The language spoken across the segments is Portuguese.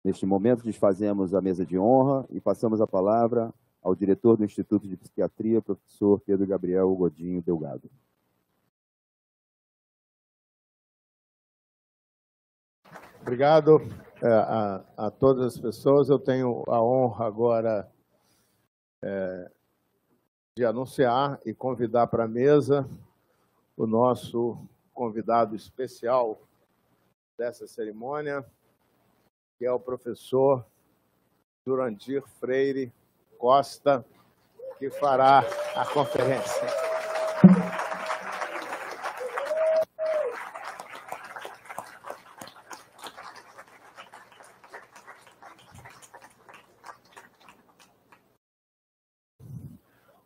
Neste momento, desfazemos a mesa de honra e passamos a palavra ao diretor do Instituto de Psiquiatria, professor Pedro Gabriel Godinho Delgado. Obrigado a todas as pessoas. Eu tenho a honra agora de anunciar e convidar para a mesa o nosso convidado especial dessa cerimônia, que é o professor Jurandir Freire Costa, que fará a conferência.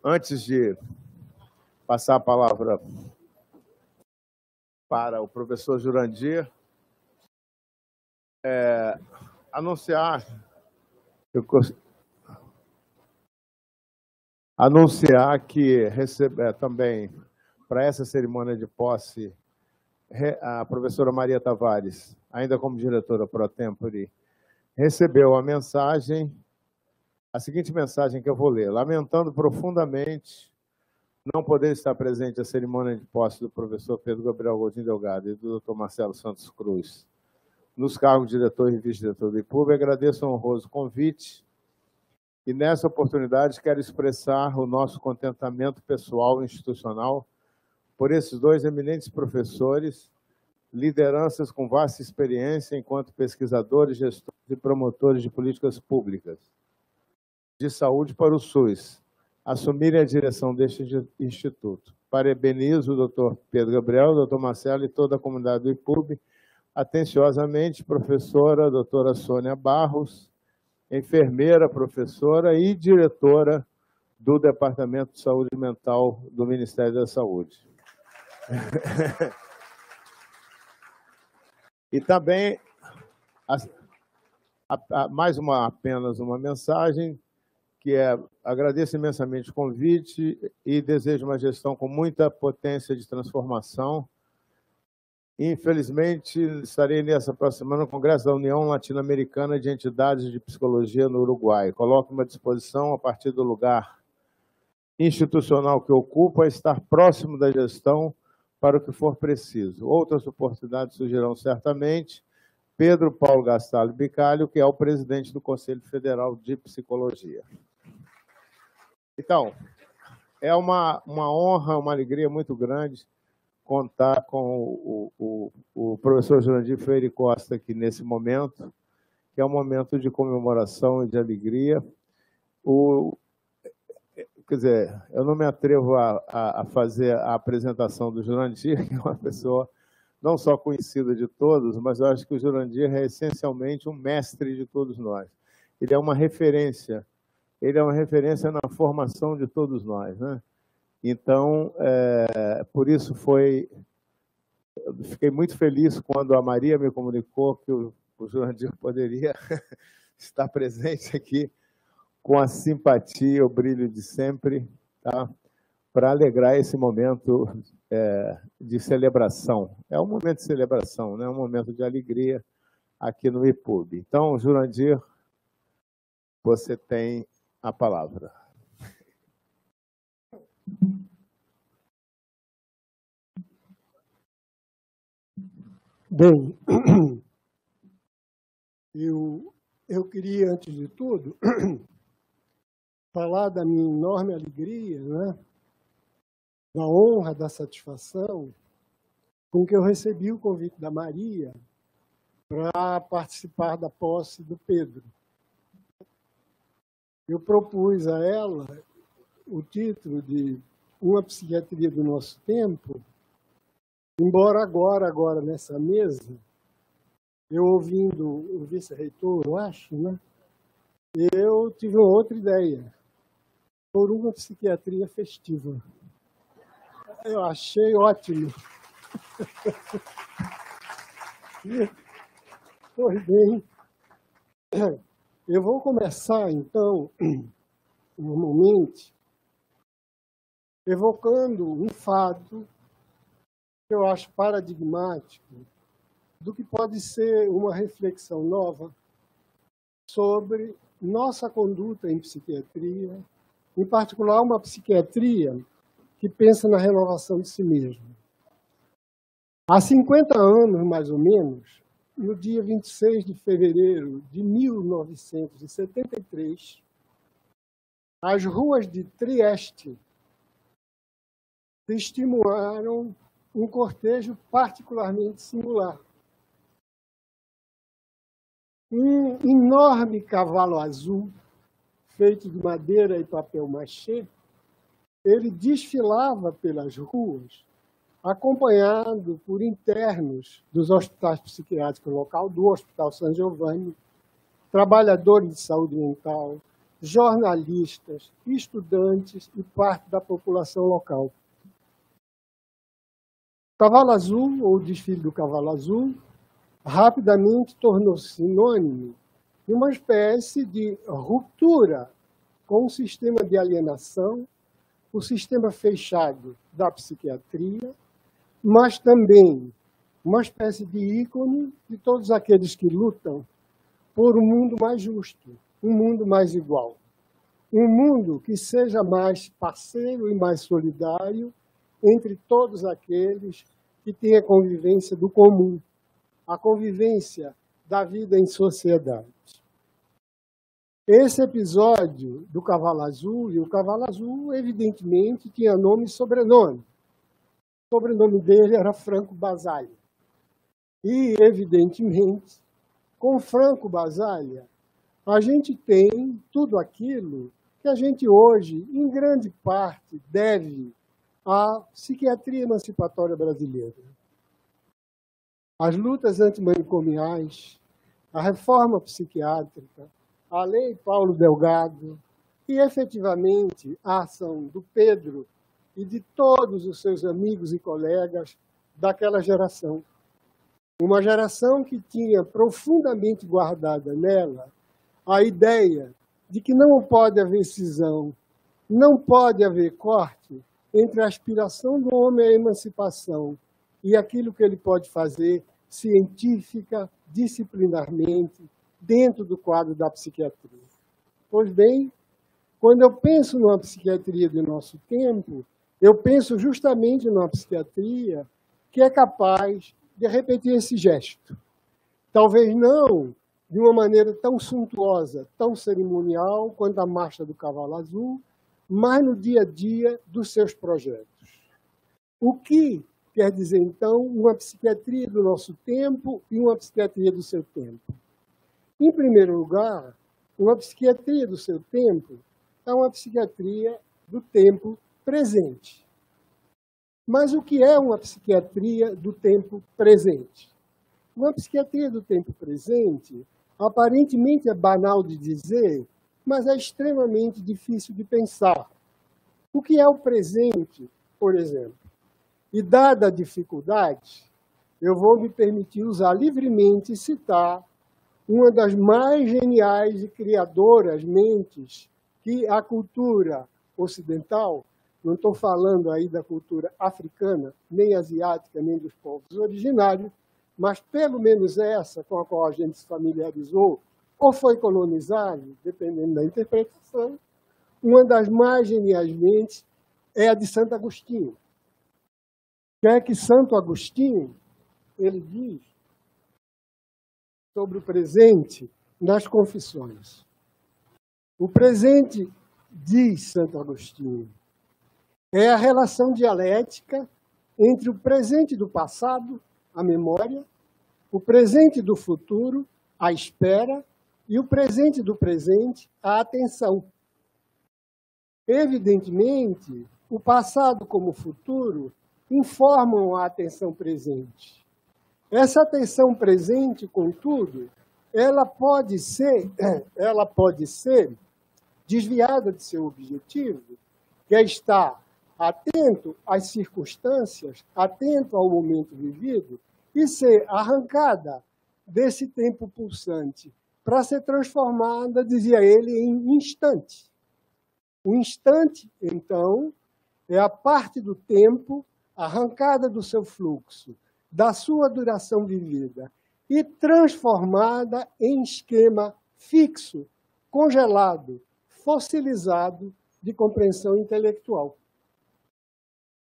Antes de passar a palavra para o professor Jurandir, anunciar que também para essa cerimônia de posse a professora Maria Tavares, ainda como diretora pro tempore, recebeu a seguinte mensagem que eu vou ler: lamentando profundamente não poder estar presente à cerimônia de posse do professor Pedro Gabriel Godinho Delgado e do Dr. Marcelo Santos Cruz nos cargos de diretor e vice-diretor do IPUB, agradeço o honroso convite e, nessa oportunidade, quero expressar o nosso contentamento pessoal e institucional por esses dois eminentes professores, lideranças com vasta experiência enquanto pesquisadores, gestores e promotores de políticas públicas de saúde para o SUS, assumirem a direção deste instituto. Parabenizo o doutor Pedro Gabriel, o doutor Marcelo e toda a comunidade do IPUB. Atenciosamente, professora doutora Sônia Barros, enfermeira, professora e diretora do Departamento de Saúde Mental do Ministério da Saúde. E também, apenas uma mensagem, que agradeço imensamente o convite e desejo uma gestão com muita potência de transformação. Infelizmente, estarei nessa próxima semana no Congresso da União Latino-Americana de Entidades de Psicologia no Uruguai. Coloco-me à disposição, a partir do lugar institucional que ocupo, a estar próximo da gestão para o que for preciso. Outras oportunidades surgirão certamente. Pedro Paulo Gastalho Bicalho, que é o presidente do Conselho Federal de Psicologia. Então, é uma honra, uma alegria muito grande contar com o professor Jurandir Freire Costa aqui nesse momento, que é um momento de comemoração e de alegria. Quer dizer, eu não me atrevo a fazer a apresentação do Jurandir, que é uma pessoa não só conhecida de todos, mas eu acho que o Jurandir é essencialmente um mestre de todos nós. Ele é uma referência na formação de todos nós, né? Então, por isso eu fiquei muito feliz quando a Maria me comunicou que o Jurandir poderia estar presente aqui com a simpatia, o brilho de sempre, tá? Para alegrar esse momento de celebração. É um momento de celebração, né? Um momento de alegria aqui no IPUB. Então, Jurandir, você tem a palavra. Bem, eu queria, antes de tudo, falar da minha enorme alegria, né? Da honra, da satisfação com que eu recebi o convite da Maria para participar da posse do Pedro. Eu propus a ela o título de Uma Psiquiatria do Nosso Tempo, embora agora nessa mesa, eu ouvindo o vice-reitor, eu acho, né? Eu tive uma outra ideia, por uma psiquiatria festiva. Eu achei ótimo. Pois bem, eu vou começar, então, normalmente, evocando um fato que eu acho paradigmático do que pode ser uma reflexão nova sobre nossa conduta em psiquiatria, em particular uma psiquiatria que pensa na renovação de si mesma. Há 50 anos, mais ou menos, no dia 26 de fevereiro de 1973, as ruas de Trieste testemunharam um cortejo particularmente singular. Um enorme cavalo azul, feito de madeira e papel machê, ele desfilava pelas ruas, acompanhado por internos dos hospitais psiquiátricos local, do Hospital San Giovanni, trabalhadores de saúde mental, jornalistas, estudantes e parte da população local. O Cavalo Azul, ou o desfile do Cavalo Azul, rapidamente tornou-se sinônimo de uma espécie de ruptura com o sistema de alienação, o sistema fechado da psiquiatria, mas também uma espécie de ícone de todos aqueles que lutam por um mundo mais justo, um mundo mais igual, um mundo que seja mais parceiro e mais solidário entre todos aqueles que têm a convivência do comum, a convivência da vida em sociedade. Esse episódio do Cavalo Azul, e o Cavalo Azul, evidentemente, tinha nome e sobrenome. O sobrenome dele era Franco Basaglia. E, evidentemente, com Franco Basaglia, a gente tem tudo aquilo que a gente hoje, em grande parte, deve à psiquiatria emancipatória brasileira. As lutas antimanicomiais, a reforma psiquiátrica, a Lei Paulo Delgado e, efetivamente, a ação do Pedro e de todos os seus amigos e colegas daquela geração. Uma geração que tinha profundamente guardada nela a ideia de que não pode haver cisão, não pode haver corte entre a aspiração do homem à emancipação e aquilo que ele pode fazer científica, disciplinarmente, dentro do quadro da psiquiatria. Pois bem, quando eu penso numa psiquiatria do nosso tempo, eu penso justamente numa psiquiatria que é capaz de repetir esse gesto. Talvez não de uma maneira tão suntuosa, tão cerimonial quanto a Marcha do Cavalo Azul, mas no dia a dia dos seus projetos. O que quer dizer, então, uma psiquiatria do nosso tempo e uma psiquiatria do seu tempo? Em primeiro lugar, uma psiquiatria do seu tempo é uma psiquiatria do tempo presente. Mas o que é uma psiquiatria do tempo presente? Uma psiquiatria do tempo presente, aparentemente é banal de dizer, mas é extremamente difícil de pensar. O que é o presente, por exemplo? E, dada a dificuldade, eu vou me permitir usar livremente e citar uma das mais geniais e criadoras mentes que a cultura ocidental, não estou falando aí da cultura africana, nem asiática, nem dos povos originários, mas pelo menos essa com a qual a gente se familiarizou, ou foi colonizado, dependendo da interpretação, uma das mais geniais mentes é a de Santo Agostinho. Que é que Santo Agostinho, ele diz sobre o presente nas Confissões. O presente, diz Santo Agostinho, é a relação dialética entre o presente do passado, a memória, o presente do futuro, a espera, e o presente do presente, a atenção. Evidentemente, o passado como o futuro informam a atenção presente. Essa atenção presente, contudo, ela pode ser desviada de seu objetivo, que é estar atento às circunstâncias, atento ao momento vivido, e ser arrancada desse tempo pulsante para ser transformada, dizia ele, em instante. O instante, então, é a parte do tempo arrancada do seu fluxo, da sua duração vivida, e transformada em esquema fixo, congelado, fossilizado de compreensão intelectual.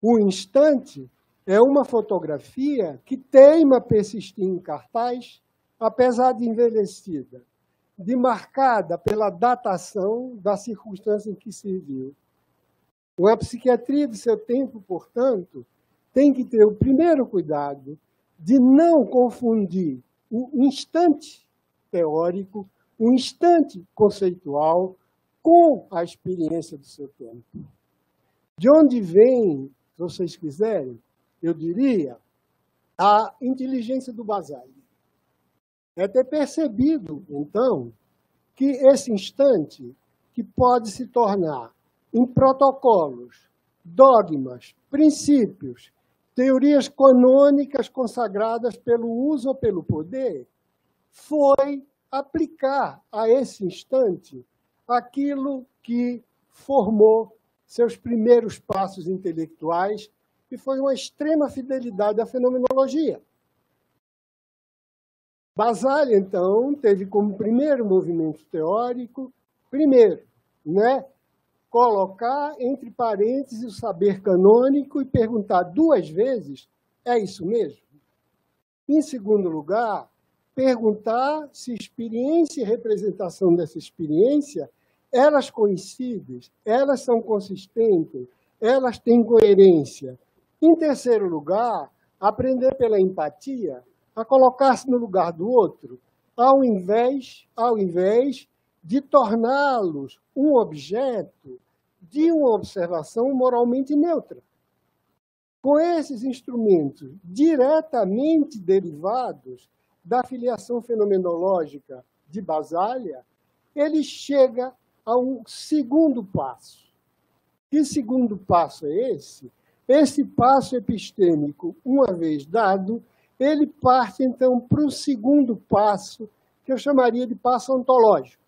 O instante é uma fotografia que teima persistir em cartaz, apesar de envelhecida, demarcada pela datação da circunstância em que se viu. Uma psiquiatria de seu tempo, portanto, tem que ter o primeiro cuidado de não confundir o instante teórico, o instante conceitual, com a experiência do seu tempo. De onde vem, se vocês quiserem, eu diria, a inteligência do Basaglia. É ter percebido, então, que esse instante, que pode se tornar em protocolos, dogmas, princípios, teorias canônicas consagradas pelo uso ou pelo poder, foi aplicar a esse instante aquilo que formou seus primeiros passos intelectuais, que foi uma extrema fidelidade à fenomenologia. Basaglia, então, teve como primeiro movimento teórico, primeiro, colocar entre parênteses o saber canônico e perguntar duas vezes, é isso mesmo? Em segundo lugar, perguntar se experiência e representação dessa experiência, elas coincidem, elas são consistentes, elas têm coerência. Em terceiro lugar, aprender pela empatia a colocar-se no lugar do outro, ao invés de torná-los um objeto de uma observação moralmente neutra. Com esses instrumentos diretamente derivados da filiação fenomenológica de Basaglia, ele chega a um segundo passo. Que segundo passo é esse? Esse passo epistêmico, uma vez dado, ele parte, então, para o segundo passo, que eu chamaria de passo ontológico.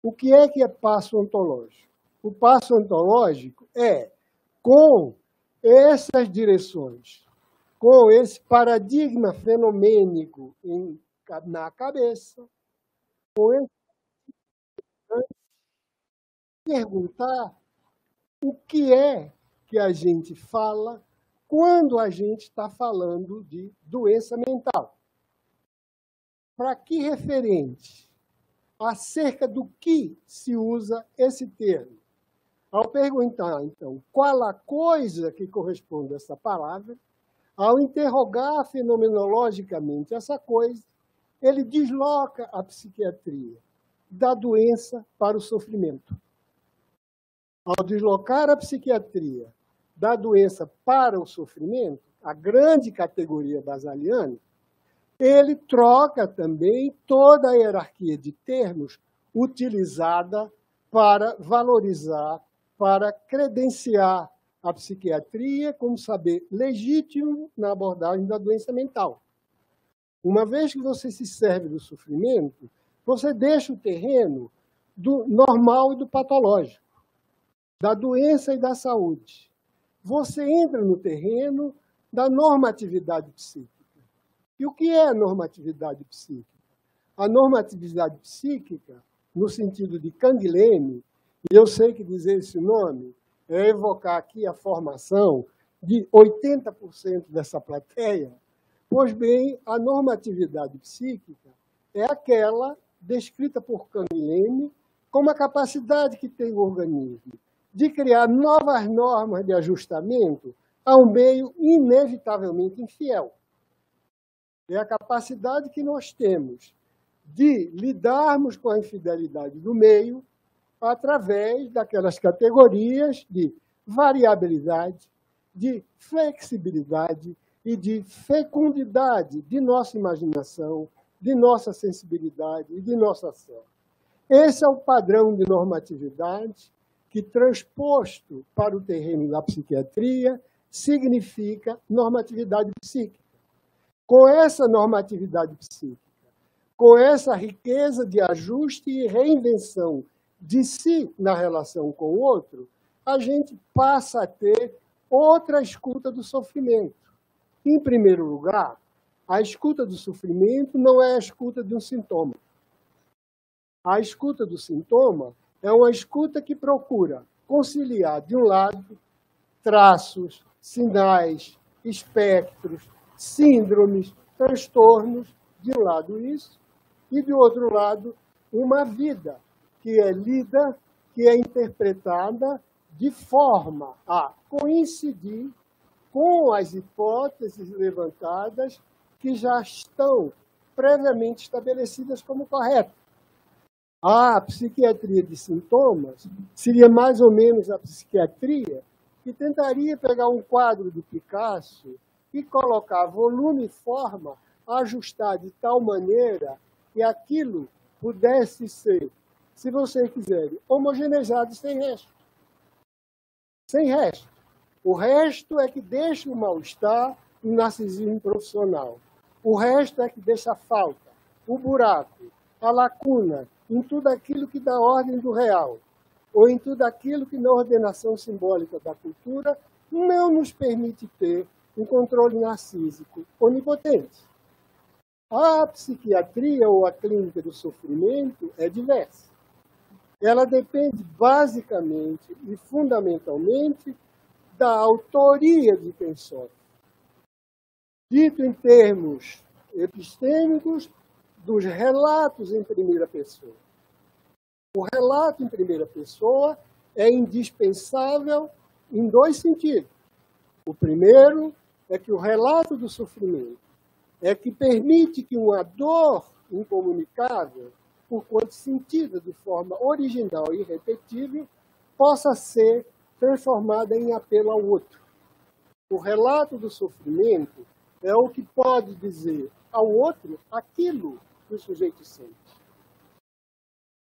O que é passo ontológico? O passo ontológico é, com essas direções, com esse paradigma fenomênico na cabeça, com esse perguntar o que é que a gente fala quando a gente está falando de doença mental. Para que referente? Acerca do que se usa esse termo? Ao perguntar, então, qual a coisa que corresponde a essa palavra, ao interrogar fenomenologicamente essa coisa, ele desloca a psiquiatria da doença para o sofrimento. Ao deslocar a psiquiatria da doença para o sofrimento, a grande categoria basaliana, ele troca também toda a hierarquia de termos utilizada para valorizar, para credenciar a psiquiatria como saber legítimo na abordagem da doença mental. Uma vez que você se serve do sofrimento, você deixa o terreno do normal e do patológico, da doença e da saúde. Você entra no terreno da normatividade psíquica. E o que é a normatividade psíquica? A normatividade psíquica, no sentido de Canguilhem, e eu sei que dizer esse nome é evocar aqui a formação de 80% dessa plateia, pois bem, a normatividade psíquica é aquela descrita por Canguilhem como a capacidade que tem o organismo de criar novas normas de ajustamento a um meio inevitavelmente infiel. É a capacidade que nós temos de lidarmos com a infidelidade do meio através daquelas categorias de variabilidade, de flexibilidade e de fecundidade de nossa imaginação, de nossa sensibilidade e de nossa ação. Esse é o padrão de normatividade que, transposto para o terreno da psiquiatria, significa normatividade psíquica. Com essa normatividade psíquica, com essa riqueza de ajuste e reinvenção de si na relação com o outro, a gente passa a ter outra escuta do sofrimento. Em primeiro lugar, a escuta do sofrimento não é a escuta de um sintoma. A escuta do sintoma é uma escuta que procura conciliar, de um lado, traços, sinais, espectros, síndromes, transtornos, de um lado isso, e de outro lado, uma vida que é lida, que é interpretada de forma a coincidir com as hipóteses levantadas que já estão previamente estabelecidas como corretas. A psiquiatria de sintomas seria mais ou menos a psiquiatria que tentaria pegar um quadro de Picasso e colocar volume e forma, ajustar de tal maneira que aquilo pudesse ser, se você quiser, homogeneizado sem resto. Sem resto. O resto é que deixa o mal-estar e o narcisismo profissional. O resto é que deixa a falta, o buraco, a lacuna, em tudo aquilo que dá ordem do real, ou em tudo aquilo que na ordenação simbólica da cultura não nos permite ter um controle narcísico onipotente. A psiquiatria ou a clínica do sofrimento é diversa. Ela depende basicamente e fundamentalmente da autoria de quem sofre. Dito em termos epistêmicos, dos relatos em primeira pessoa. O relato em primeira pessoa é indispensável em dois sentidos. O primeiro é que o relato do sofrimento é que permite que uma dor incomunicável, por quanto sentida de forma original e irrepetível, possa ser transformada em apelo ao outro. O relato do sofrimento é o que pode dizer ao outro aquilo que o sujeito sente.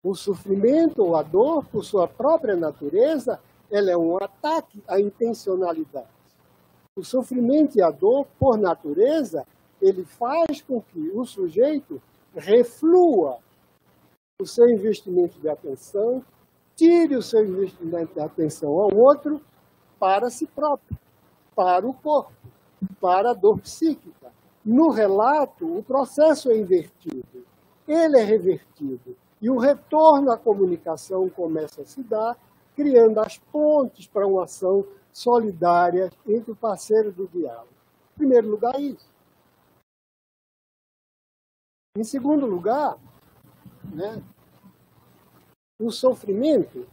O sofrimento ou a dor, por sua própria natureza, ela é um ataque à intencionalidade. O sofrimento e a dor, por natureza, ele faz com que o sujeito reflua o seu investimento de atenção, tire o seu investimento de atenção ao outro para si próprio, para o corpo, para a dor psíquica. No relato, o processo é invertido, ele é revertido, e o retorno à comunicação começa a se dar, criando as pontes para uma ação solidária entre o parceiro do diálogo. Em primeiro lugar, isso. Em segundo lugar, o sofrimento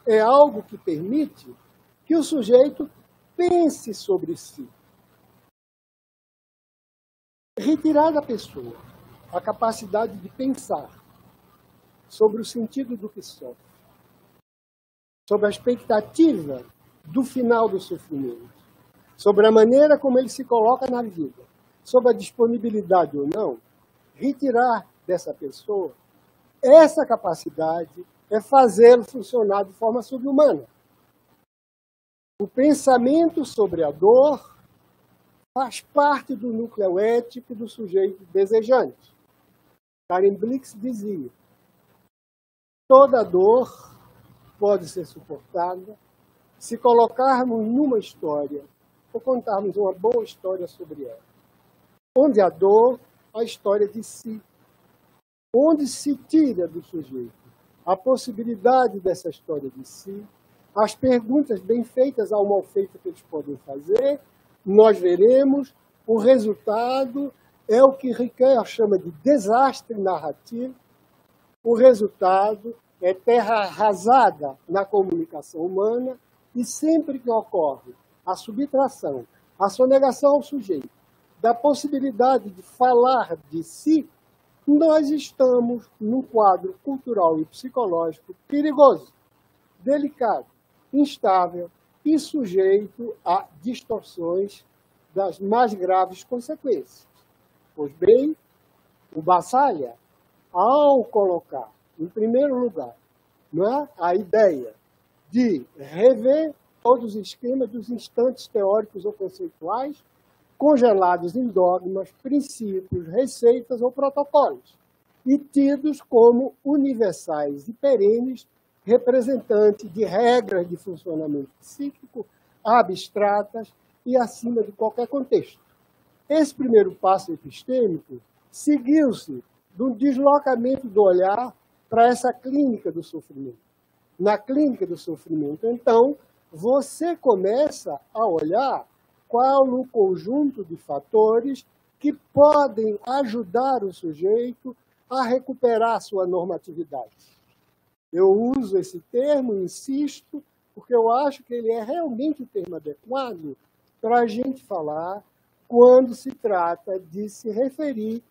é algo que permite que o sujeito pense sobre si. Retirar da pessoa a capacidade de pensar sobre o sentido do que sofre, sobre a expectativa do final do sofrimento, sobre a maneira como ele se coloca na vida, sobre a disponibilidade ou não, retirar dessa pessoa essa capacidade é fazê-lo funcionar de forma subhumana. O pensamento sobre a dor faz parte do núcleo ético do sujeito desejante. Karen Blix dizia: toda dor pode ser suportada se colocarmos numa história ou contarmos uma boa história sobre ela. Onde a dor, a história de si. Onde se tira do sujeito a possibilidade dessa história de si, as perguntas bem feitas ao mal feito que eles podem fazer, nós veremos, o resultado é o que Ricoeur chama de desastre narrativo, o resultado é terra arrasada na comunicação humana e sempre que ocorre a subtração, a sonegação ao sujeito da possibilidade de falar de si, nós estamos num quadro cultural e psicológico perigoso, delicado, instável e sujeito a distorções das mais graves consequências. Pois bem, o Bassalha, ao colocar, em primeiro lugar, a ideia de rever todos os esquemas dos instantes teóricos ou conceituais, congelados em dogmas, princípios, receitas ou protocolos, e tidos como universais e perenes, representantes de regras de funcionamento psíquico, abstratas e acima de qualquer contexto. Esse primeiro passo epistêmico seguiu-se do deslocamento do olhar para essa clínica do sofrimento. Na clínica do sofrimento, então, você começa a olhar qual o conjunto de fatores que podem ajudar o sujeito a recuperar sua normatividade. Eu uso esse termo, insisto, porque eu acho que ele é realmente o termo adequado para a gente falar quando se trata de se referir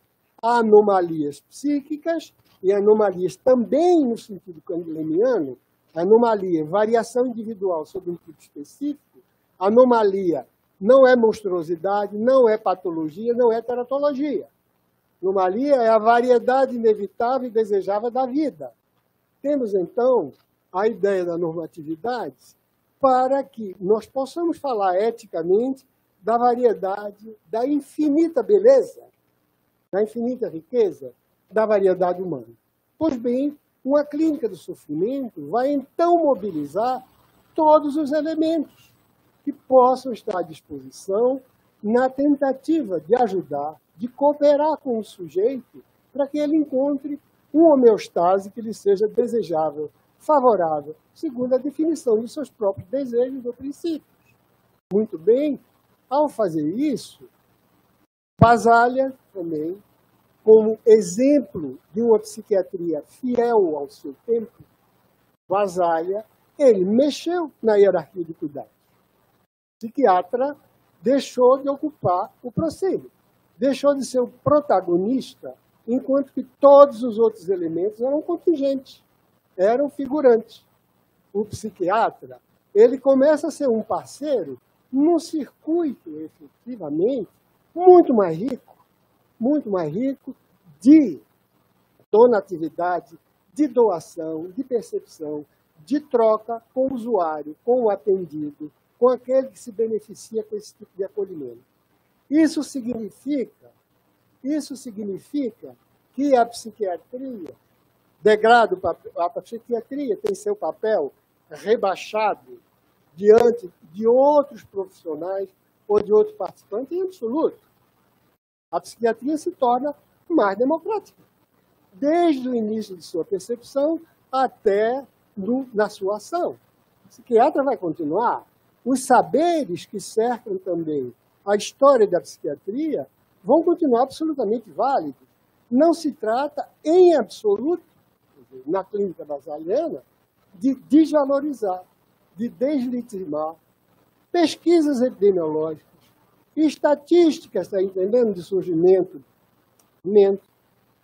a anomalias psíquicas e anomalias também no sentido candelemiano, anomalia, variação individual sobre um tipo específico, anomalia não é monstruosidade, não é patologia, não é teratologia. Anomalia é a variedade inevitável e desejável da vida. Temos, então, a ideia da normatividade para que nós possamos falar eticamente da variedade, da infinita beleza, da infinita riqueza da variedade humana. Pois bem, uma clínica do sofrimento vai, então, mobilizar todos os elementos que possam estar à disposição na tentativa de ajudar, de cooperar com o sujeito para que ele encontre uma homeostase que lhe seja desejável, favorável, segundo a definição dos seus próprios desejos ou princípios. Muito bem, ao fazer isso, Basaglia também, como exemplo de uma psiquiatria fiel ao seu tempo, Basaglia, ele mexeu na hierarquia de cuidado. O psiquiatra deixou de ocupar o proscênio, deixou de ser o protagonista, enquanto que todos os outros elementos eram contingentes, eram figurantes. O psiquiatra, ele começa a ser um parceiro num circuito, efetivamente, muito mais rico de donatividade, de doação, de percepção, de troca com o usuário, com o atendido, com aquele que se beneficia com esse tipo de acolhimento. Isso significa que a psiquiatria, a psiquiatria tem seu papel rebaixado diante de outros profissionais ou de outros participantes em absoluto. A psiquiatria se torna mais democrática, desde o início de sua percepção até na sua ação. O psiquiatra vai continuar. Os saberes que cercam também a história da psiquiatria vão continuar absolutamente válidos. Não se trata, em absoluto, na clínica basaliana, de desvalorizar, de deslegitimar pesquisas epidemiológicas, estatísticas, está entendendo, de surgimento,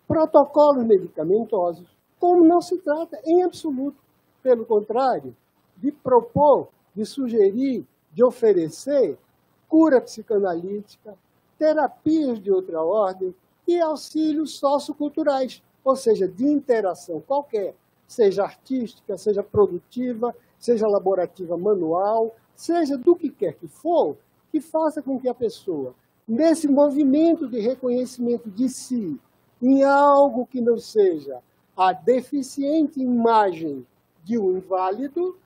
protocolos medicamentosos, como não se trata, em absoluto, pelo contrário, de propor, de sugerir, de oferecer cura psicanalítica, terapias de outra ordem e auxílios socioculturais, ou seja, de interação qualquer, seja artística, seja produtiva, seja laborativa manual, seja do que quer que for, que faça com que a pessoa, nesse movimento de reconhecimento de si, em algo que não seja a deficiente imagem de um inválido,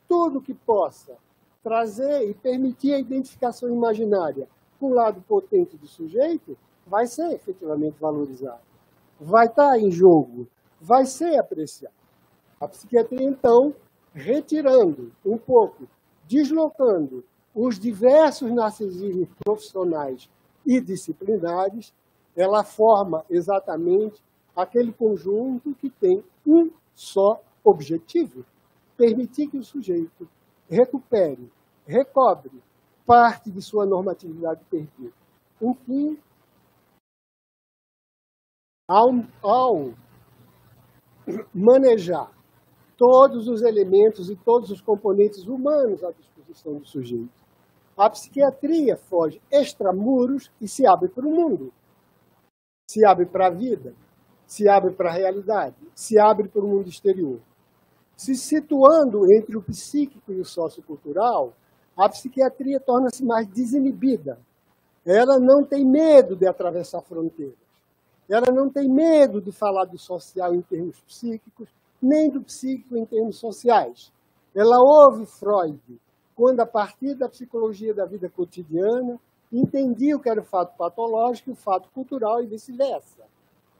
tudo que possa trazer e permitir a identificação imaginária com o lado potente do sujeito, vai ser efetivamente valorizado, vai estar em jogo, vai ser apreciado. A psiquiatria, então, retirando um pouco, deslocando os diversos narcisismos profissionais e disciplinares, ela forma exatamente aquele conjunto que tem um só objetivo: permitir que o sujeito recupere, recobre parte de sua normatividade perdida. Enfim, ao manejar todos os elementos e todos os componentes humanos à disposição do sujeito, a psiquiatria foge extramuros e se abre para o mundo, se abre para a vida, se abre para a realidade, se abre para o mundo exterior. Se situando entre o psíquico e o sociocultural, a psiquiatria torna-se mais desinibida. Ela não tem medo de atravessar fronteiras. Ela não tem medo de falar do social em termos psíquicos, nem do psíquico em termos sociais. Ela ouve Freud, quando, a partir da psicologia da vida cotidiana, entendia o que era o fato patológico e o fato cultural e vice-versa.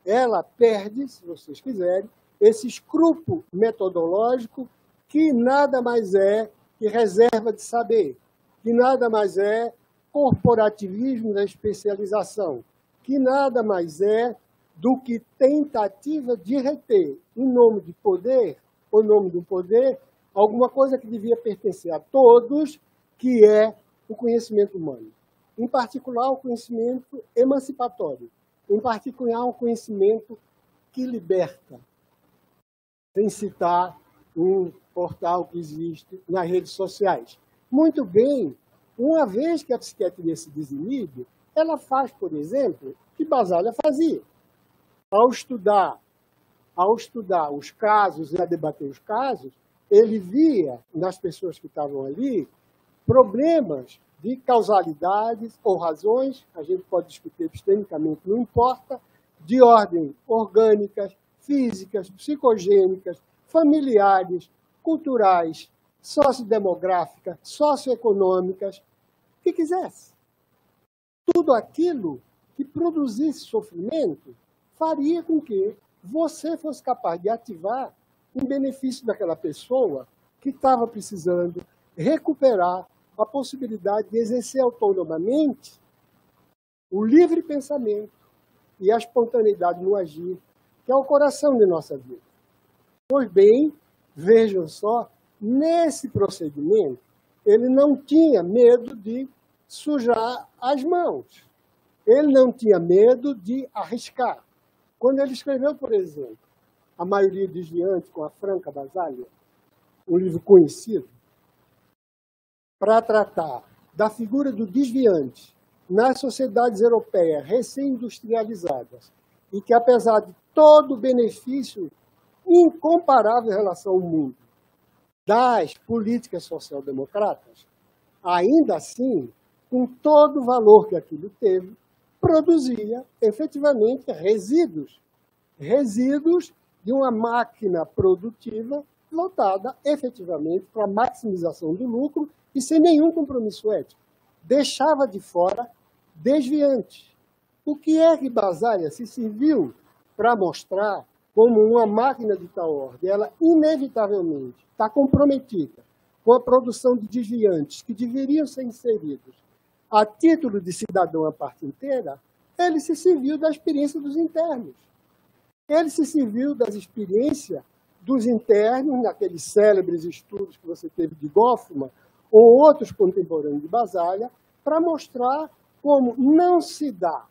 Ela perde, se vocês quiserem, esse escrúpulo metodológico que nada mais é que reserva de saber, que nada mais é corporativismo da especialização, que nada mais é do que tentativa de reter, em nome de poder, ou em nome do poder, alguma coisa que devia pertencer a todos, que é o conhecimento humano. Em particular, o conhecimento emancipatório. Em particular, o conhecimento que liberta. Sem citar um portal que existe nas redes sociais. Muito bem, uma vez que a psiquiatria se desinibe, ela faz, por exemplo, o que Basaglia fazia. Ao estudar os casos e a debater os casos, ele via nas pessoas que estavam ali problemas de causalidades ou razões, a gente pode discutir epistemicamente, não importa, de ordem orgânicas, físicas, psicogênicas, familiares, culturais, sociodemográficas, socioeconômicas, o que quisesse. Tudo aquilo que produzisse sofrimento faria com que você fosse capaz de ativar em benefício daquela pessoa que estava precisando recuperar a possibilidade de exercer autonomamente o livre pensamento e a espontaneidade no agir, que é o coração de nossa vida. Pois bem, vejam só, nesse procedimento, ele não tinha medo de sujar as mãos. Ele não tinha medo de arriscar. Quando ele escreveu, por exemplo, A Maioria Desviante com a Franca Basaglia, um livro conhecido, para tratar da figura do desviante nas sociedades europeias recém-industrializadas e que, apesar de todo o benefício incomparável em relação ao mundo das políticas social-democratas, ainda assim, com todo o valor que aquilo teve, produzia efetivamente resíduos de uma máquina produtiva voltada efetivamente para a maximização do lucro e sem nenhum compromisso ético. Deixava de fora desviantes. O que é que Basaglia se serviu para mostrar como uma máquina de tal ordem? Ela, inevitavelmente, está comprometida com a produção de desviantes que deveriam ser inseridos a título de cidadão à parte inteira. Ele se serviu da experiência dos internos. Ele se serviu das experiências dos internos, naqueles célebres estudos que você teve de Goffman, ou outros contemporâneos de Basaglia, para mostrar como não se dá,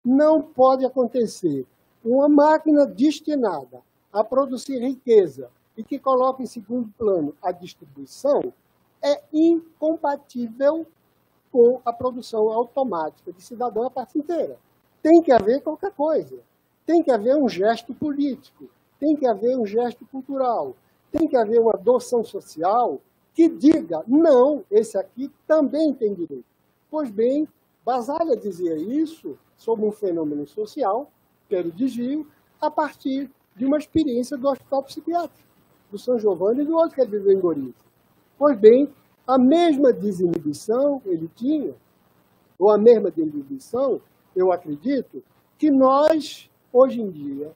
não pode acontecer uma máquina destinada a produzir riqueza e que coloca em segundo plano a distribuição, é incompatível com a produção automática de cidadão à parte inteira. Tem que haver qualquer coisa. Tem que haver um gesto político, tem que haver um gesto cultural, tem que haver uma adoção social que diga, não, esse aqui também tem direito. Pois bem, Basaglia dizia isso sobre um fenômeno social, que era o desvio, a partir de uma experiência do hospital psiquiátrico, do São Giovanni e do outro que ele viveu em Gorizia. Pois bem, a mesma desinibição ele tinha, ou a mesma desinibição, eu acredito, que nós, hoje em dia,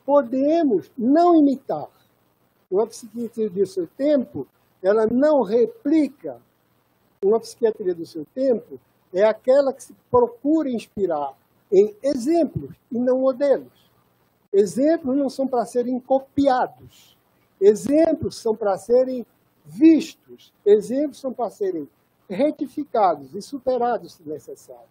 podemos não imitar. Uma psiquiatria do seu tempo, ela não replica. Uma psiquiatria do seu tempo é aquela que se procura inspirar em exemplos e não modelos. Exemplos não são para serem copiados. Exemplos são para serem vistos. Exemplos são para serem retificados e superados, se necessário.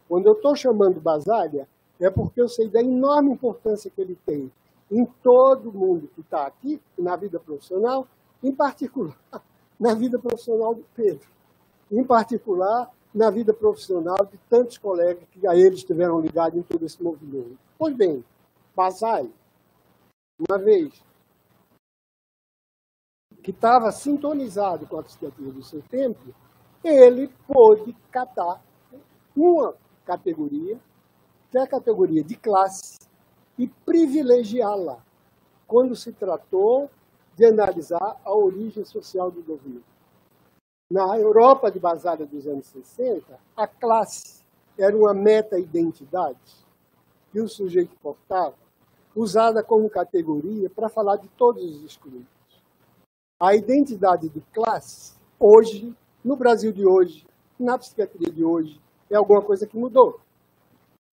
Quando eu estou chamando Basaglia, é porque eu sei da enorme importância que ele tem em todo mundo que está aqui, na vida profissional, em particular na vida profissional do Pedro, em particular na vida profissional de tantos colegas que a eles estiveram ligados em todo esse movimento. Pois bem, Basaglia, uma vez que estava sintonizado com a psiquiatria do seu tempo, ele pôde catar uma categoria, que é a categoria de classe, e privilegiá-la quando se tratou de analisar a origem social do governo. Na Europa de Basaglia dos anos 60, a classe era uma meta-identidade que o sujeito portava usada como categoria para falar de todos os excluídos. A identidade de classe, hoje, no Brasil de hoje, na psiquiatria de hoje, é alguma coisa que mudou.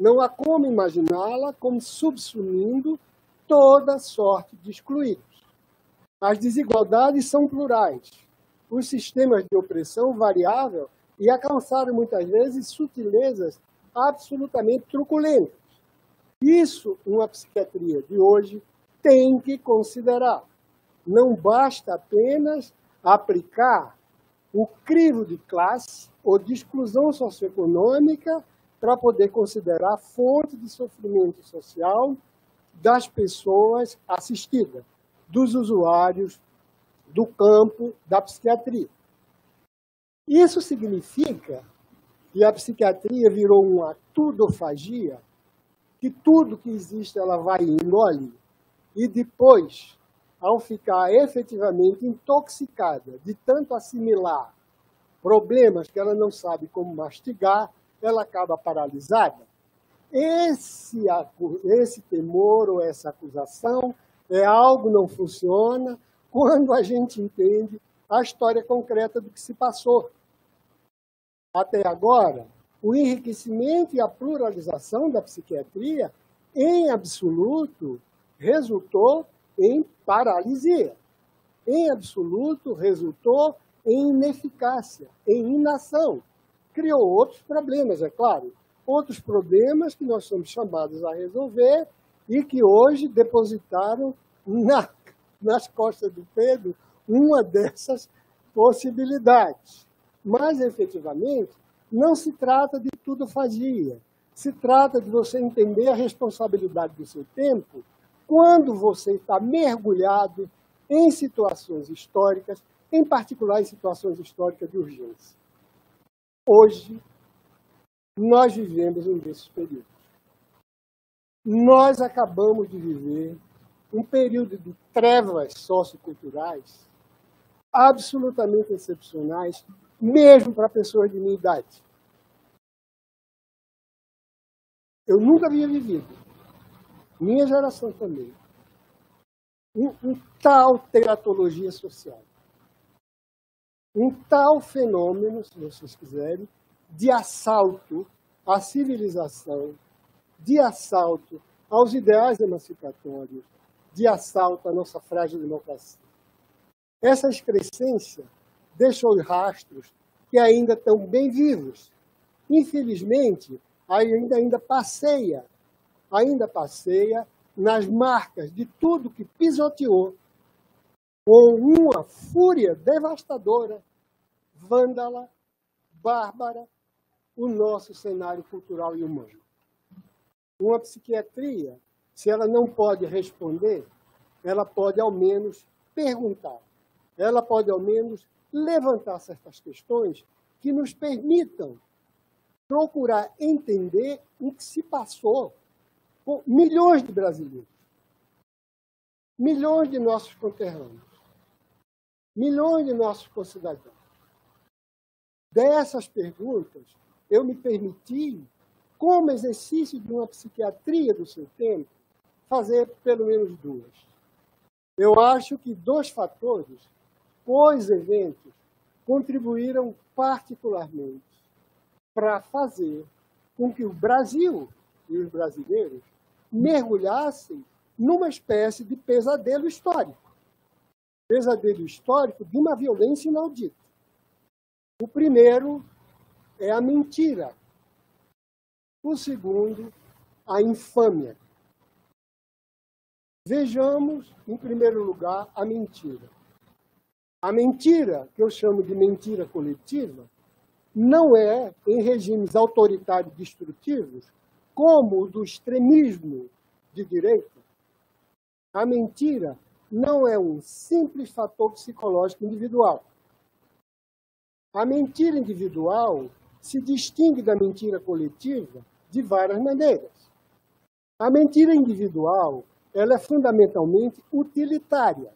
Não há como imaginá-la como subsumindo toda sorte de excluídos. As desigualdades são plurais. Os sistemas de opressão variável e alcançaram, muitas vezes, sutilezas absolutamente truculentas. Isso, uma psiquiatria de hoje tem que considerar. Não basta apenas aplicar o crivo de classe ou de exclusão socioeconômica para poder considerar fonte de sofrimento social das pessoas assistidas, dos usuários do campo da psiquiatria. Isso significa que a psiquiatria virou uma tudofagia, que tudo que existe ela vai e engole, e depois, ao ficar efetivamente intoxicada de tanto assimilar problemas que ela não sabe como mastigar, ela acaba paralisada. Esse temor ou essa acusação é algo que não funciona quando a gente entende a história concreta do que se passou. Até agora, o enriquecimento e a pluralização da psiquiatria, em absoluto, resultou em paralisia. Em absoluto, resultou em ineficácia, em inação. Criou outros problemas, é claro. Outros problemas que nós somos chamados a resolver e que hoje depositaram nas costas do Pedro uma dessas possibilidades. Mas, efetivamente, não se trata de tudofagia. Se trata de você entender a responsabilidade do seu tempo quando você está mergulhado em situações históricas, em particular em situações históricas de urgência. Hoje, nós vivemos um desses períodos. Nós acabamos de viver um período de trevas socioculturais absolutamente excepcionais, mesmo para pessoas de minha idade. Eu nunca havia vivido, minha geração também, um tal teratologia social, um tal fenômeno, se vocês quiserem, de assalto à civilização, de assalto aos ideais emancipatórios, de assalto à nossa frágil democracia. Essa excrescência deixou rastros que ainda estão bem vivos. Infelizmente, ainda passeia nas marcas de tudo que pisoteou com uma fúria devastadora, vândala, bárbara, o nosso cenário cultural e humano. Uma psiquiatria, se ela não pode responder, ela pode ao menos perguntar, ela pode ao menos levantar certas questões que nos permitam procurar entender o que se passou com milhões de brasileiros, milhões de nossos conterrâneos, milhões de nossos concidadãos. Dessas perguntas, eu me permiti, como exercício de uma psiquiatria do seu tempo, fazer pelo menos duas. Eu acho que dois fatores, dois eventos, contribuíram particularmente para fazer com que o Brasil e os brasileiros mergulhassem numa espécie de pesadelo histórico. Pesadelo histórico de uma violência inaudita. O primeiro é a mentira. O segundo, a infâmia. Vejamos, em primeiro lugar, a mentira. A mentira, que eu chamo de mentira coletiva, não é em regimes autoritários destrutivos, como o do extremismo de direita. A mentira não é um simples fator psicológico individual. A mentira individual se distingue da mentira coletiva de várias maneiras. A mentira individual, ela é fundamentalmente utilitária.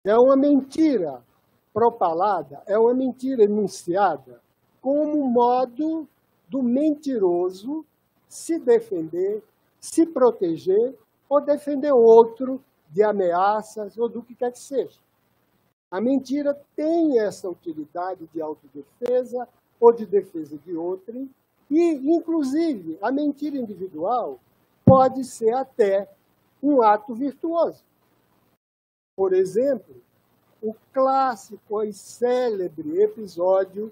É uma mentira propalada, é uma mentira enunciada como modo do mentiroso se defender, se proteger ou defender outro de ameaças ou do que quer que seja. A mentira tem essa utilidade de autodefesa ou de defesa de outrem e, inclusive, a mentira individual pode ser até um ato virtuoso. Por exemplo, o clássico e célebre episódio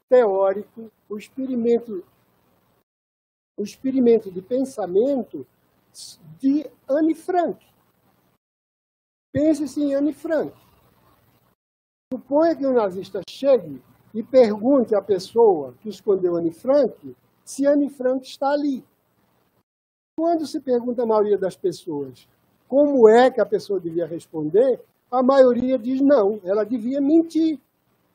teórico, o experimento de pensamento de Anne Frank. Pense-se em Anne Frank. Suponha que um nazista chegue e pergunte à pessoa que escondeu Anne Frank se Anne Frank está ali. Quando se pergunta à maioria das pessoas como é que a pessoa devia responder, a maioria diz não, ela devia mentir,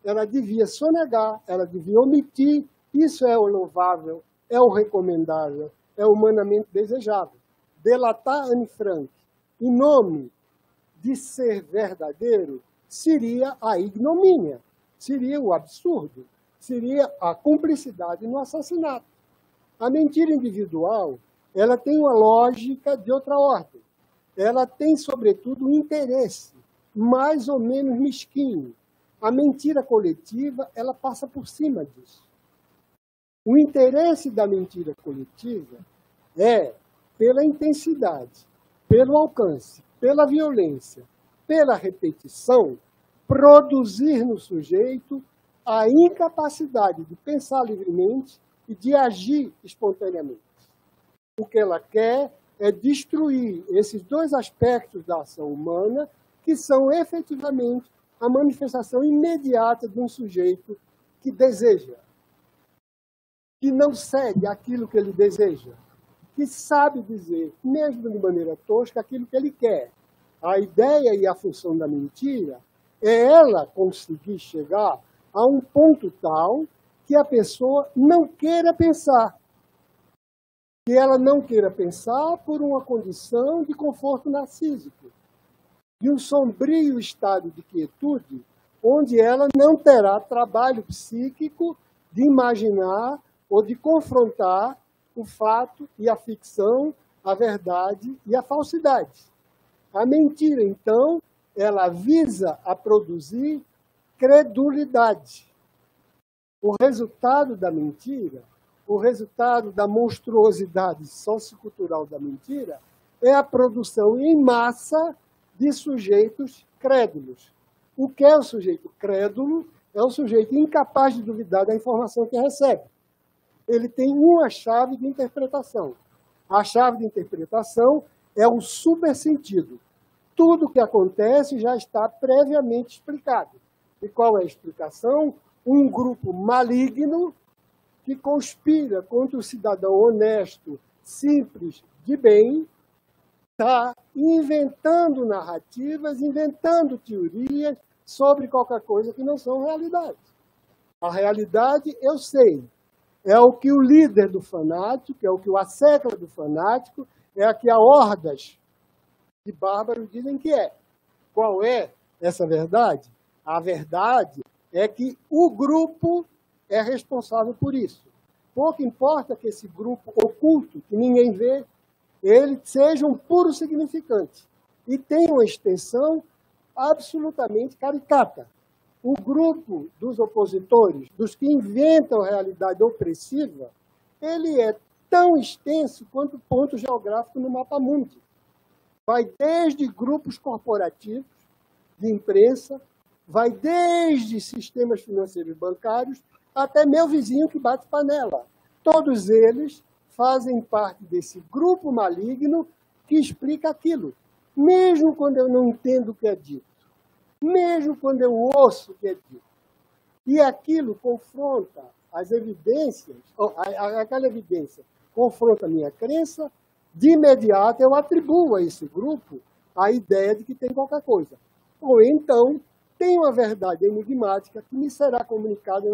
ela devia sonegar, ela devia omitir. Isso é o louvável, é o recomendável, é o humanamente desejável. Delatar Anne Frank em nome de ser verdadeiro seria a ignomínia, seria o absurdo, seria a cumplicidade no assassinato. A mentira individual, ela tem uma lógica de outra ordem. Ela tem, sobretudo, um interesse mais ou menos mesquinho. A mentira coletiva, ela passa por cima disso. O interesse da mentira coletiva é, pela intensidade, pelo alcance, pela violência, pela repetição, produzir no sujeito a incapacidade de pensar livremente e de agir espontaneamente. O que ela quer é destruir esses dois aspectos da ação humana, que são efetivamente a manifestação imediata de um sujeito que deseja, que não segue aquilo que ele deseja, que sabe dizer, mesmo de maneira tosca, aquilo que ele quer. A ideia e a função da mentira é ela conseguir chegar a um ponto tal que a pessoa não queira pensar. Que ela não queira pensar por uma condição de conforto narcísico, de um sombrio estado de quietude, onde ela não terá trabalho psíquico de imaginar ou de confrontar o fato e a ficção, a verdade e a falsidade. A mentira, então, ela visa a produzir credulidade. O resultado da mentira, o resultado da monstruosidade sociocultural da mentira, é a produção em massa de sujeitos crédulos. O que é o sujeito crédulo? É o sujeito incapaz de duvidar da informação que recebe. Ele tem uma chave de interpretação. A chave de interpretação é o supersentido. Tudo o que acontece já está previamente explicado. E qual é a explicação? Um grupo maligno que conspira contra o cidadão honesto, simples, de bem, está inventando narrativas, inventando teorias sobre qualquer coisa que não são realidade. A realidade, eu sei, é o que o líder do fanático, é o que o assecla do fanático, é a que a hordas de bárbaros dizem que é. Qual é essa verdade? A verdade é que o grupo é responsável por isso. Pouco importa que esse grupo oculto, que ninguém vê, ele seja um puro significante e tenha uma extensão absolutamente caricata. O grupo dos opositores, dos que inventam a realidade opressiva, ele é tão extenso quanto o ponto geográfico no mapa mundi. Vai desde grupos corporativos de imprensa, vai desde sistemas financeiros bancários, até meu vizinho que bate panela. Todos eles fazem parte desse grupo maligno que explica aquilo, mesmo quando eu não entendo o que é dito, mesmo quando eu ouço o que é dito. E aquilo confronta as evidências, aquela evidência confronta a minha crença, de imediato eu atribuo a esse grupo a ideia de que tem qualquer coisa. Ou então, tem uma verdade enigmática que me será comunicada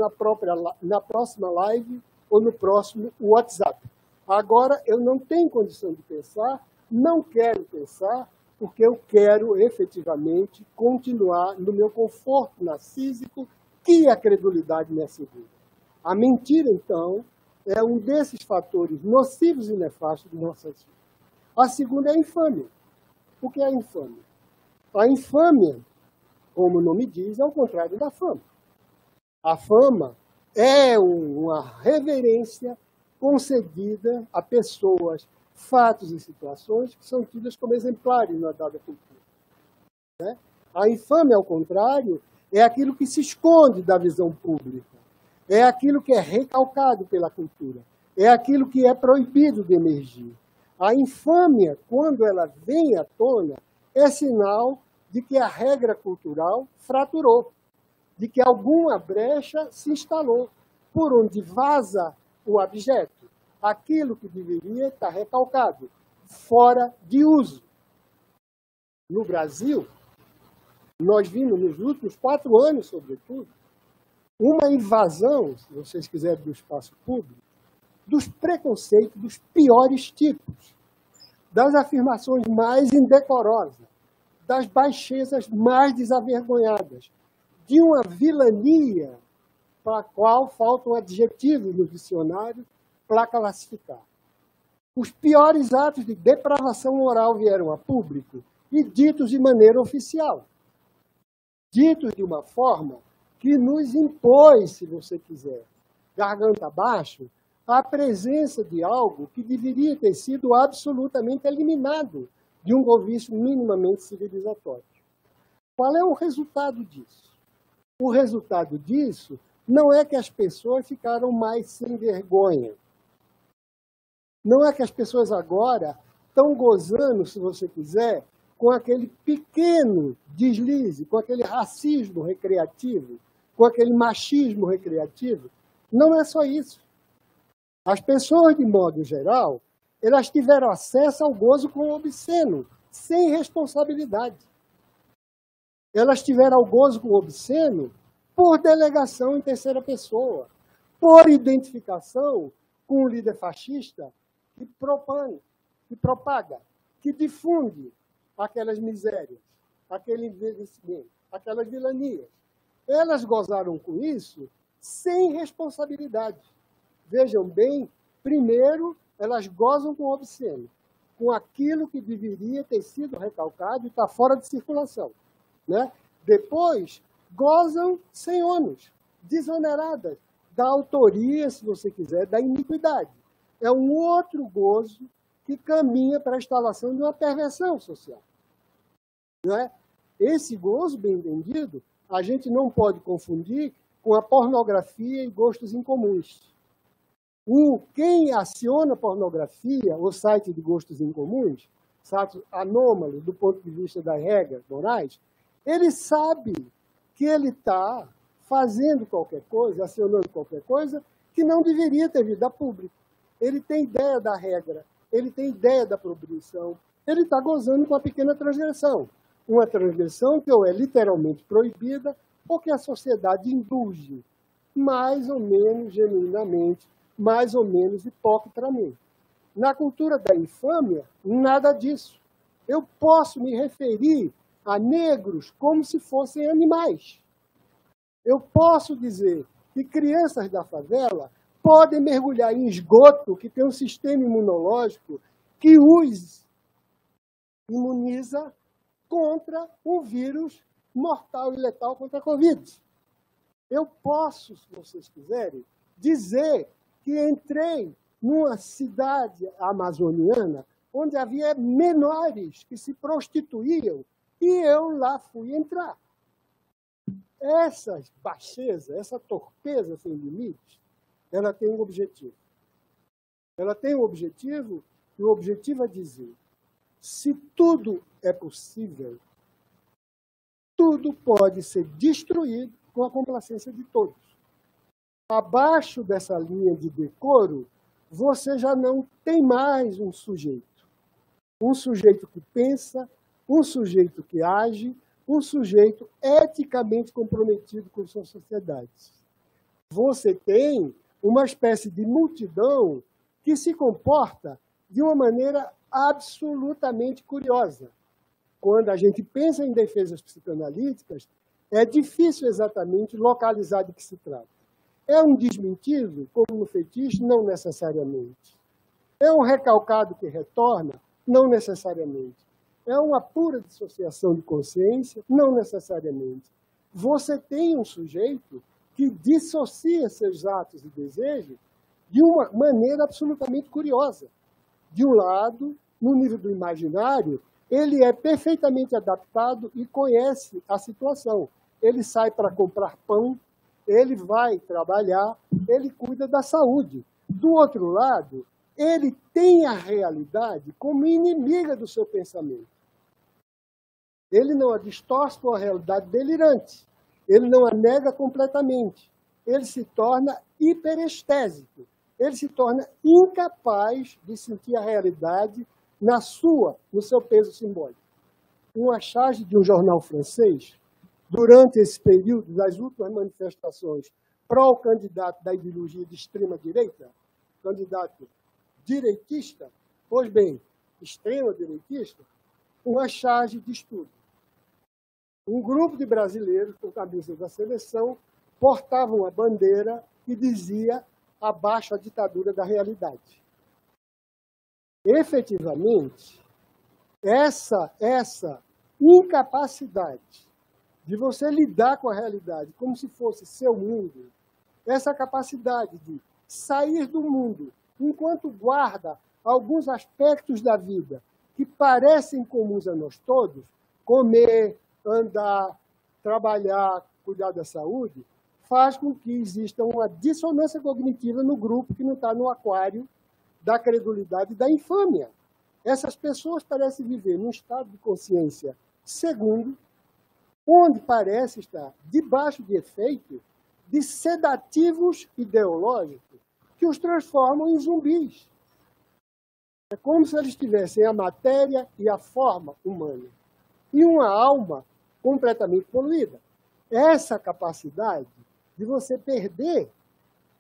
na próxima live ou no próximo WhatsApp. Agora, eu não tenho condição de pensar, não quero pensar, porque eu quero efetivamente continuar no meu conforto narcísico que a credulidade me assegura. A mentira, então, é um desses fatores nocivos e nefastos de nossas vidas. A segunda é a infâmia. O que é a infâmia? A infâmia, como o nome diz, é o contrário da fama. A fama é uma reverência concedida a pessoas, fatos e situações que são tidas como exemplares na dada cultura. Né? A infâmia, ao contrário, é aquilo que se esconde da visão pública, é aquilo que é recalcado pela cultura, é aquilo que é proibido de emergir. A infâmia, quando ela vem à tona, é sinal de que a regra cultural fraturou, de que alguma brecha se instalou, por onde vaza o abjeto, aquilo que deveria estar recalcado, fora de uso. No Brasil, nós vimos nos últimos 4 anos, sobretudo, uma invasão, se vocês quiserem, do espaço público, dos preconceitos dos piores tipos, das afirmações mais indecorosas, das baixezas mais desavergonhadas, de uma vilania para a qual faltam adjetivos no dicionário para classificar. Os piores atos de depravação moral vieram a público e ditos de maneira oficial. Ditos de uma forma que nos impôs, se você quiser, garganta abaixo, a presença de algo que deveria ter sido absolutamente eliminado de um governo minimamente civilizatório. Qual é o resultado disso? O resultado disso não é que as pessoas ficaram mais sem vergonha. Não é que as pessoas agora estão gozando, se você quiser, com aquele pequeno deslize, com aquele racismo recreativo, com aquele machismo recreativo. Não é só isso. As pessoas, de modo geral, elas tiveram acesso ao gozo com o obsceno, sem responsabilidade. Elas tiveram ao gozo com o obsceno por delegação em terceira pessoa, por identificação com o líder fascista que propõe, que propaga, que difunde aquelas misérias, aquele envelhecimento, aquelas vilanias. Elas gozaram com isso sem responsabilidade. Vejam bem, primeiro, elas gozam com o obsceno, com aquilo que deveria ter sido recalcado e está fora de circulação. Né? Depois, gozam sem ônus, desoneradas da autoria, se você quiser, da iniquidade. É um outro gozo que caminha para a instalação de uma perversão social. Não é? Esse gozo, bem entendido, a gente não pode confundir com a pornografia e gostos incomuns. Quem aciona pornografia, o site de gostos incomuns, site anômalo do ponto de vista das regras morais, ele sabe que ele está fazendo qualquer coisa, acionando qualquer coisa, que não deveria ter vindo a público. Ele tem ideia da regra, ele tem ideia da proibição, ele está gozando com uma pequena transgressão. Uma transgressão que ou é literalmente proibida ou que a sociedade indulge, mais ou menos genuinamente, mais ou menos hipócritamente. Na cultura da infâmia, nada disso. Eu posso me referir a negros como se fossem animais. Eu posso dizer que crianças da favela podem mergulhar em esgoto que tem um sistema imunológico que os imuniza contra um vírus mortal e letal contra a Covid. Eu posso, se vocês quiserem, dizer que entrei numa cidade amazoniana onde havia menores que se prostituíam e eu lá fui entrar. Essa baixeza, essa torpeza sem limites, ela tem um objetivo. Ela tem um objetivo, e o objetivo é dizer: se tudo é possível, tudo pode ser destruído com a complacência de todos. Abaixo dessa linha de decoro, você já não tem mais um sujeito. Um sujeito que pensa, um sujeito que age, um sujeito eticamente comprometido com suas sociedades. Você tem uma espécie de multidão que se comporta de uma maneira absolutamente curiosa. Quando a gente pensa em defesas psicanalíticas, é difícil exatamente localizar de que se trata. É um desmentido, como no fetiche? Não necessariamente. É um recalcado que retorna? Não necessariamente. É uma pura dissociação de consciência? Não necessariamente. Você tem um sujeito que dissocia seus atos e desejos de uma maneira absolutamente curiosa. De um lado, no nível do imaginário, ele é perfeitamente adaptado e conhece a situação. Ele sai para comprar pão, ele vai trabalhar, ele cuida da saúde. Do outro lado, ele tem a realidade como inimiga do seu pensamento. Ele não a distorce com a realidade delirante. Ele não a nega completamente. Ele se torna hiperestésico. Ele se torna incapaz de sentir a realidade no seu peso simbólico. Uma charge de um jornal francês, durante esse período das últimas manifestações pró-candidato da ideologia de extrema-direita, candidato direitista, pois bem, extrema-direitista, uma charge de estudo. Um grupo de brasileiros com camisa da seleção portavam uma bandeira que dizia abaixo a ditadura da realidade. Efetivamente, essa incapacidade de você lidar com a realidade como se fosse seu mundo, essa capacidade de sair do mundo enquanto guarda alguns aspectos da vida que parecem comuns a nós todos, comer, andar, trabalhar, cuidar da saúde, faz com que exista uma dissonância cognitiva no grupo que não está no aquário da credulidade e da infâmia. Essas pessoas parecem viver num estado de consciência segundo, onde parece estar debaixo de efeito de sedativos ideológicos que os transformam em zumbis. É como se eles tivessem a matéria e a forma humana e uma alma completamente poluída. Essa capacidade de você perder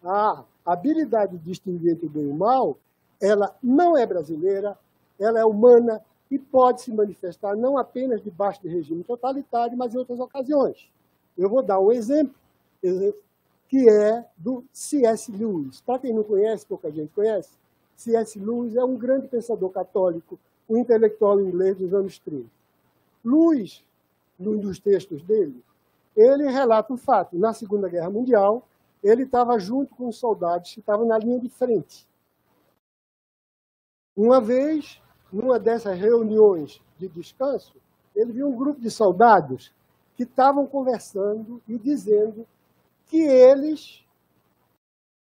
a habilidade de distinguir entre o bem e o mal, ela não é brasileira, ela é humana e pode se manifestar não apenas debaixo de regime totalitário, mas em outras ocasiões. Eu vou dar um exemplo que é do C.S. Lewis. Para quem não conhece, pouca gente conhece, C.S. Lewis é um grande pensador católico, um intelectual inglês dos anos 30. Lewis, num dos textos dele, ele relata o fato. Na Segunda Guerra Mundial, ele estava junto com os soldados que estavam na linha de frente. Uma vez, numa dessas reuniões de descanso, ele viu um grupo de soldados que estavam conversando e dizendo que eles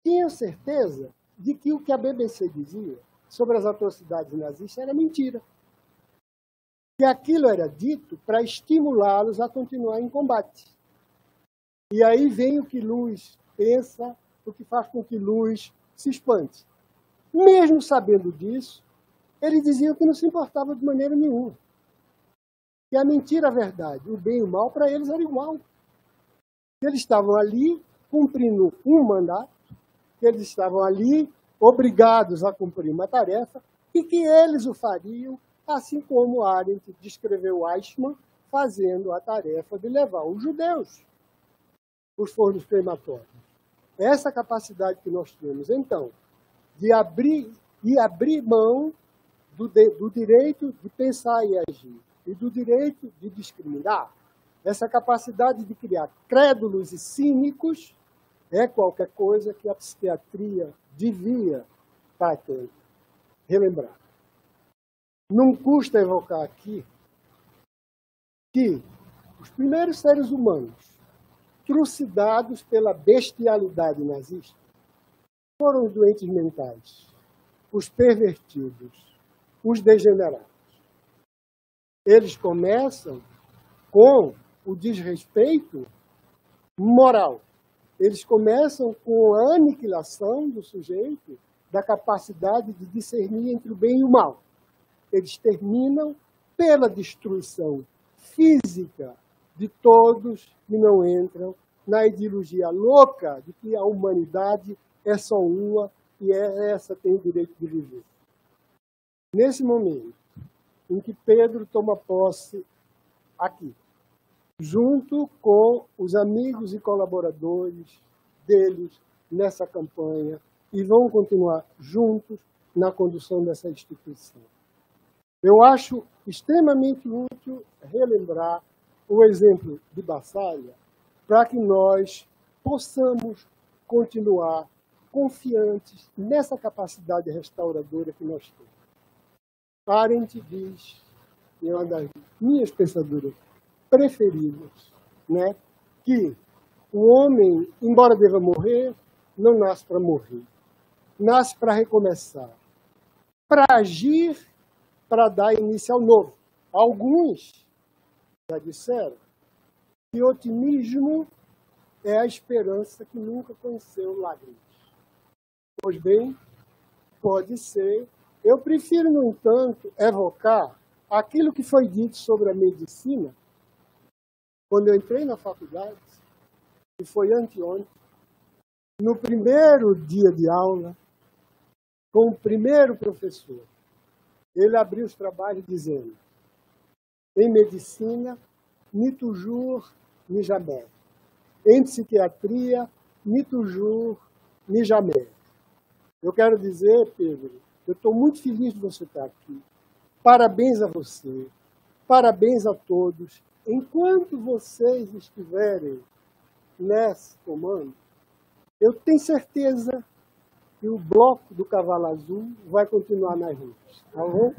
tinham certeza de que o que a BBC dizia sobre as atrocidades nazistas era mentira. Que aquilo era dito para estimulá-los a continuar em combate. E aí vem o que Lewis pensa, o que faz com que Lewis se espante. Mesmo sabendo disso, ele dizia que não se importava de maneira nenhuma. Que a mentira, a verdade, o bem e o mal, para eles era igual. Eles estavam ali cumprindo um mandato, que eles estavam ali obrigados a cumprir uma tarefa e que eles o fariam, assim como Arendt descreveu Eichmann fazendo a tarefa de levar os judeus os fornos crematórios. Essa capacidade que nós temos, então, de abrir mão do direito de pensar e agir e do direito de discriminar, essa capacidade de criar crédulos e cínicos é qualquer coisa que a psiquiatria devia estar atenta, relembrar. Não custa evocar aqui que os primeiros seres humanos trucidados pela bestialidade nazista foram os doentes mentais, os pervertidos, os degenerados. Eles começam com o desrespeito moral. Eles começam com a aniquilação do sujeito da capacidade de discernir entre o bem e o mal. Eles terminam pela destruição física de todos que não entram na ideologia louca de que a humanidade é só uma e essa tem o direito de viver. Nesse momento em que Pedro toma posse aqui, junto com os amigos e colaboradores deles nessa campanha, e vão continuar juntos na condução dessa instituição. Eu acho extremamente útil relembrar o exemplo de Bassalha para que nós possamos continuar confiantes nessa capacidade restauradora que nós temos. Arendt diz, é uma das minhas pensadoras preferidas, né, que o homem, embora deva morrer, não nasce para morrer. Nasce para recomeçar, para agir, para dar início ao novo. Alguns já disseram que otimismo é a esperança que nunca conheceu lágrimas. Pois bem, pode ser. Eu prefiro, no entanto, evocar aquilo que foi dito sobre a medicina quando eu entrei na faculdade, que foi anteontem, no primeiro dia de aula, com o primeiro professor. Ele abriu os trabalhos dizendo: em medicina, ni toujours, ni jamais. Em psiquiatria, ni toujours, ni jamais. Eu quero dizer, Pedro, eu estou muito feliz de você estar aqui. Parabéns a você, parabéns a todos. Enquanto vocês estiverem nesse comando, eu tenho certeza que o bloco do Cavalo Azul vai continuar nas ruas. Tá bom?